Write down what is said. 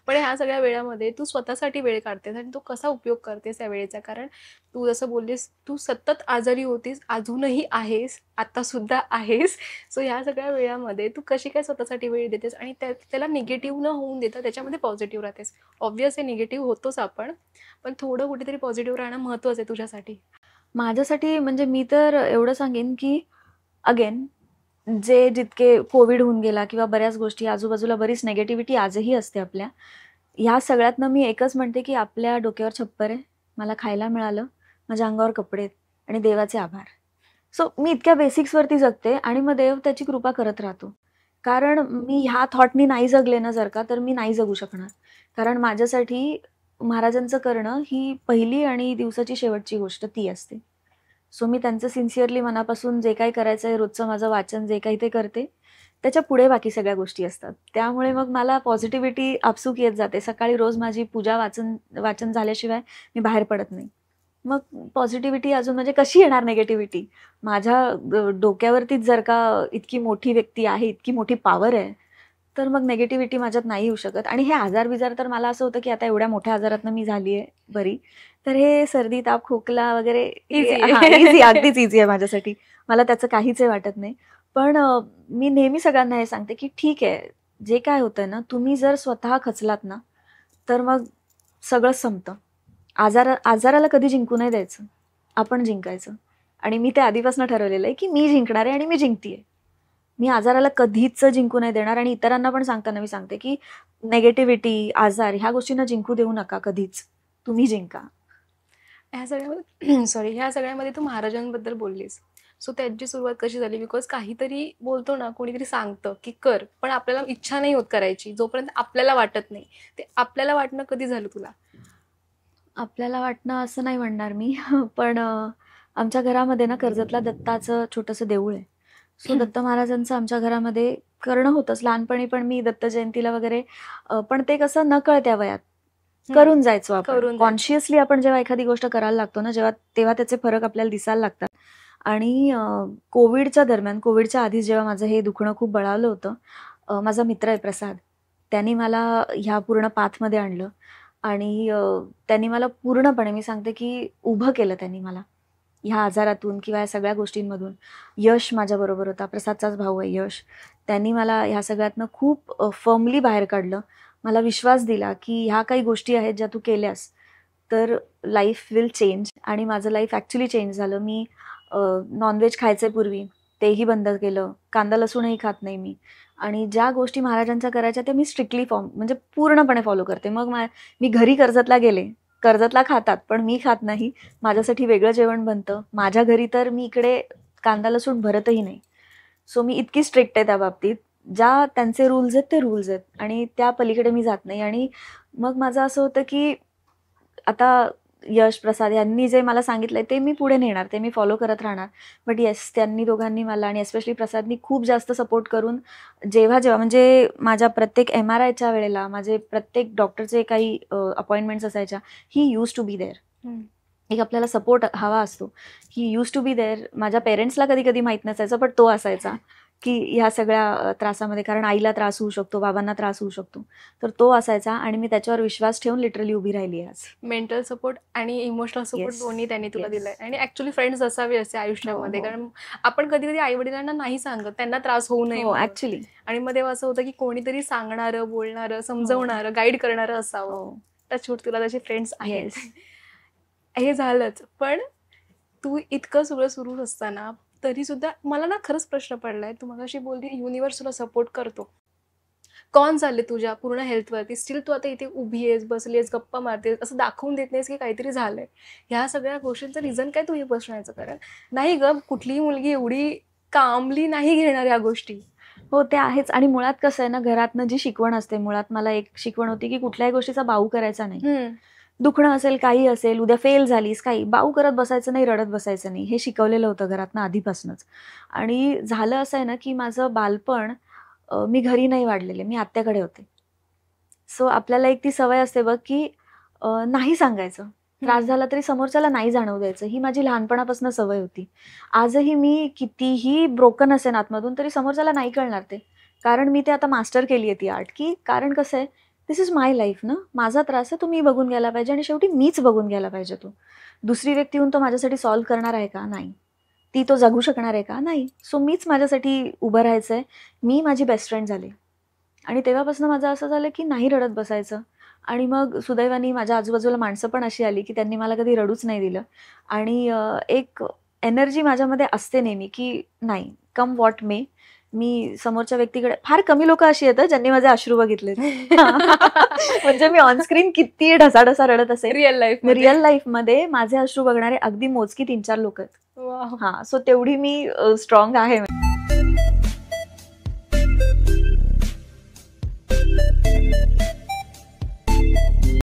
पण ह्या सगळ्या वेळामध्ये तू स्वतःसाठी वेळ काढतेस आणि तू कसा उपयोग करतेस त्या वेळेचा? कारण तू जसं बोललीस, तू सतत आजारी होतीस, अजूनही आहेस, आता सुद्धा आहेस. सो ह्या सगळ्या वेळामध्ये तू कशी काय स्वतःसाठी वेळ देतेस आणि त्याला निगेटिव्ह न होऊन देता त्याच्यामध्ये पॉझिटिव्ह राहतेस? ऑब्व्हियस आहे, निगेटिव्ह होतोच आपण, पण थोडं कुठेतरी पॉझिटिव्ह राहणं महत्त्वाचं आहे तुझ्यासाठी. माझ्यासाठी म्हणजे मी तर एवढं सांगेन की अगेन जे जितके कोविड होऊन गेला किंवा बऱ्याच गोष्टी आजूबाजूला बरीच नेगेटिव्हिटी आजही असते आपल्या, ह्या सगळ्यातनं मी एकच म्हणते की आपल्या डोक्यावर छप्पर आहे, मला खायला मिळालं, माझ्या अंगावर कपडे आहेत आणि देवाचे आभार. सो मी इतक्या बेसिक्सवरती जगते आणि मग देव त्याची कृपा करत राहतो. कारण मी ह्या थॉटनी नाही जगले ना जर का, तर मी नाही जगू शकणार. कारण माझ्यासाठी महाराजांचं करणं ही पहिली आणि दिवसाची शेवटची गोष्ट ती असते. सो मी त्यांचं सिन्सिअरली मनापासून जे काही करायचं आहे, रोजचं माझं वाचन जे काही ते करते. त्याच्या पुढे बाकी सगळ्या गोष्टी असतात. त्यामुळे मग मला पॉझिटिव्हिटी आपसूक येत जाते. सकाळी रोज माझी पूजा वाचन वाचन झाल्याशिवाय मी बाहेर पडत नाही. मग पॉझिटिव्हिटी अजून म्हणजे कशी येणार निगेटिव्हिटी? माझ्या डोक्यावरतीच जर का इतकी मोठी व्यक्ती आहे, इतकी मोठी पॉवर आहे, तर मग निगेटिव्हिटी माझ्यात नाही येऊ शकत. आणि हे आजार-बिजार तर मला असं होतं, की आता एवढ्या मोठ्या आजारातनं मी झाली आहे बरी. तर हे सर्दी, ताप, खोकला वगैरे इझी हां, ईझी, आहे. अगदीच ईझी आहे माझ्यासाठी. मला त्याचं काहीच हे वाटत नाही. पण मी नेहमी सगळ्यांना हे सांगते, की ठीक आहे, जे काय होतंय ना, तुम्ही जर स्वतः खचलात ना, तर मग सगळंच संपतं. आजाराला कधी जिंकू नाही द्यायचं. आपण जिंकायचं. आणि मी ते आधीपासून ठरवलेलं आहे, की मी जिंकणार आहे आणि मी जिंकतीये. मी आजाराला कधीच जिंकू नाही देणार आणि इतरांना पण सांगताना मी सांगते, की निगेटिव्हिटी, आजार ह्या गोष्टींना जिंकू देऊ नका कधीच. तुम्ही जिंका. ह्या सगळ्यामध्ये सॉरी, ह्या सगळ्यामध्ये तू महाराजांबद्दल बोललीस. सो त्यांची सुरुवात कशी झाली? बिकॉज काहीतरी बोलतो ना, कोणीतरी सांगतं की कर, पण आपल्याला इच्छा नाही होत करायची, जोपर्यंत आपल्याला वाटत नाही. ते आपल्याला वाटणं कधी झालं तुला? आपल्याला वाटणं असं नाही म्हणणार मी. पण आमच्या घरामध्ये ना कर्जतला दत्ताचं छोटंसं देऊळ आहे. सो दत्त महाराजांचं आमच्या घरामध्ये करणं होतंच. लहानपणी पण मी दत्त जयंतीला वगैरे पण ते कसं नकळत्या वयात करून जायचो आपण. करून जायचं. कॉन्शियसली आपण जेव्हा एखादी गोष्ट करायला लागतो ना, तेव्हा त्याचे फरक आपल्याला दिसायला लागतात. आणि कोविडच्या दरम्यान, कोविडच्या आधीच जेव्हा माझं हे दुखणं खूप बळावलं होतं, माझा मित्र आहे प्रसाद. त्यानी मला ह्या पूर्ण पाथमध्ये आणलं आणि त्यांनी मला पूर्णपणे मी सांगते, की उभं केलं त्यांनी मला. ह्या आजारातून किंवा या सगळ्या गोष्टींमधून. यश माझ्याबरोबर होता. प्रसादचाच भाऊ आहे यश. त्यांनी मला ह्या सगळ्यातनं खूप फर्मली बाहेर काढलं. मला विश्वास दिला, की ह्या काही गोष्टी आहेत ज्या तू केल्यास, तर लाईफ विल चेंज. आणि माझं लाईफ ॲक्चुअली चेंज झालं. मी नॉनव्हेज खायचे पूर्वी, तेही बंद केलं. कांदा लसूणही खात नाही मी. आणि ज्या गोष्टी महाराजांच्या करायच्या त्या मी स्ट्रिक्टली म्हणजे पूर्णपणे फॉलो करते. मग मी घरी कर्जतला गेले, कर्जतला खातात, पण मी खात नाही. माझ्यासाठी वेगळं जेवण बनतं. माझ्या घरी तर मी इकडे कांदा लसूण भरतही नाही. सो मी इतकी स्ट्रिक्ट आहे त्या बाबतीत. ज्या त्यांचे रूल्स आहेत ते रूल्स आहेत आणि त्या पलीकडे मी जात नाही. आणि मग माझं असं होतं, की आता यश, प्रसाद यांनी जे मला सांगितलंय ते मी पुढे नेणार, ते मी फॉलो करत राहणार. बट येस, त्यांनी दोघांनी मला आणि एस्पेशली प्रसादनी खूप जास्त सपोर्ट करून जेव्हा जेव्हा म्हणजे माझ्या प्रत्येक MRIच्या वेळेला, माझे प्रत्येक डॉक्टरचे काही अपॉइंटमेंट्स असायच्या, ही यूज टू बी देअर. एक आपल्याला सपोर्ट हवा असतो. ही यूज टू बी देअर. माझ्या पेरेंट्सला कधी कधी माहीत नसायचं, पण तो असायचा, की ह्या सगळ्या त्रासामध्ये, कारण आईला त्रास होऊ शकतो, बाबांना त्रास होऊ शकतो, तर तो असायचा आणि मी त्याच्यावर विश्वास ठेवून लिटरली उभी राहिली आज. मेंटल सपोर्ट आणि इमोशनल सपोर्ट येस, दोन्ही त्यांनी तुला येस. दिलाय. आणि ऍक्च्युली फ्रेंड्स असावे असे हो, आयुष्यामध्ये, हो. कारण आपण कधी कधी आई वडिलांना नाही सांगत, त्यांना त्रास होऊ नये हो, म्हणून. ऍक्च्युली. आणि मग तेव्हा असं होतं की कोणीतरी सांगणारं, बोलणारं, हो, समजवणारं, गाईड करणारं असावं. हो. टचवूड तुला तसे फ्रेंड्स आहेत. येस. हे झालंच, पण तू इतकं सगळं सुरू असताना तरी सुद्धा मला ना खरंच प्रश्न पडलाय. तू मगाशी बोलली युनिव्हर्स तुला सपोर्ट करतो. कॉन झाले तुझ्या पूर्ण हेल्थवरती, स्टील तू आता इथे उभी आहेस, बसली आहेस, गप्पा मारतेस, असं दाखवून देत नाहीस की काहीतरी झालंय. ह्या सगळ्या गोष्टींचं रिझन काय तू हे बसण्याचं? कारण नाही ग, कुठलीही मुलगी एवढी कामली नाही घेणार या गोष्टी. हो, ते आहेच. आणि मुळात कसं आहे ना, घरातनं जी शिकवण असते, मुळात मला एक शिकवण होती, की कुठल्याही गोष्टीचा बाऊ करायचा नाही. दुखणं असेल, काही असेल, उद्या फेल झालीस, काही बाऊ करत बसायचं नाही, रडत बसायचं नाही, हे शिकवलेलं होतं घरातनं आधीपासूनच. आणि झालं असं आहे ना, की माझं बालपण मी घरी नाही वाढलेले, मी आत्याकडे होते. सो आपल्याला एक ती सवय असते बघ, की नाही सांगायचं. त्रास झाला तरी समोरच्याला नाही जाणवू द्यायचं. ही माझी लहानपणापासून सवय होती. आजही मी कितीही ब्रोकन असेन आतमधून, तरी समोरच्याला नाही कळणार ते. कारण मी ते आता मास्टर केली आहे ती आर्ट, की कारण कसं आहे, दिस इज माय लाईफ ना, माझा त्रास आहे तो मी बघून घ्यायला पाहिजे आणि शेवटी मीच बघून घ्यायला पाहिजे. तो दुसरी व्यक्ती येऊन तो माझ्यासाठी सॉल्व्ह करणार आहे का? नाही. ती तो जगू शकणार आहे का? नाही. सो मीच माझ्यासाठी उभं राहायचंय. मी माझी बेस्ट फ्रेंड झाले आणि तेव्हापासून माझं असं झालं की नाही रडत बसायचं. आणि मग सुदैवाने माझ्या आजूबाजूला माणसं पण अशी आली की त्यांनी मला कधी रडूच नाही दिलं. आणि एक एनर्जी माझ्यामध्ये असते नेहमी की नाही, कम वॉट मे, मी समोरच्या व्यक्तीकडे, फार कमी लोक अशी येतात ज्यांनी माझे अश्रू बघितले. म्हणजे मी ऑनस्क्रीन किती ढसाढसा रडत असेल, रिअल लाईफ मध्ये माझे अश्रू बघणारे अगदी मोजकी 3-4 लोक आहेत. वाव. हा, सो तेवढी मी स्ट्रॉंग आहे.